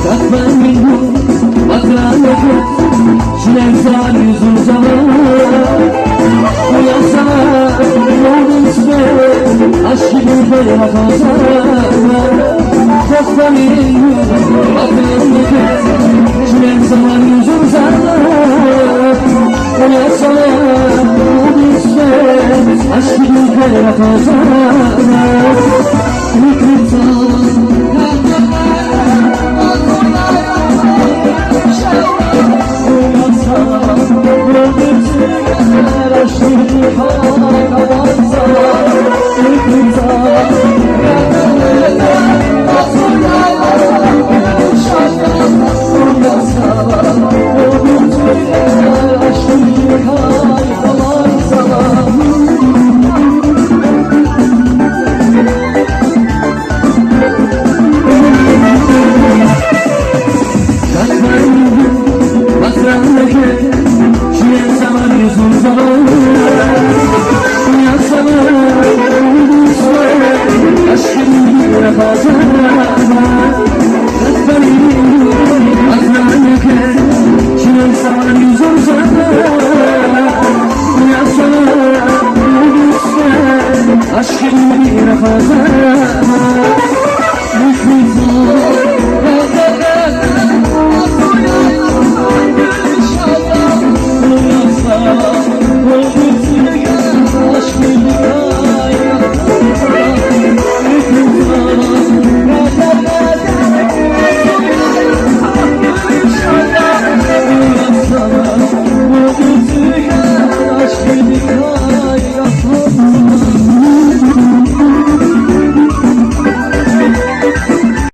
Katlandım bakanlıkı Çilen zali uzun zaman Uyansana oldum size Aşk gibi böyle kalsana Katlandım bakanlıkı Çilen zali uzun zaman Uyansana oldum size Aşk gibi böyle kalsana Aşkın bir fazla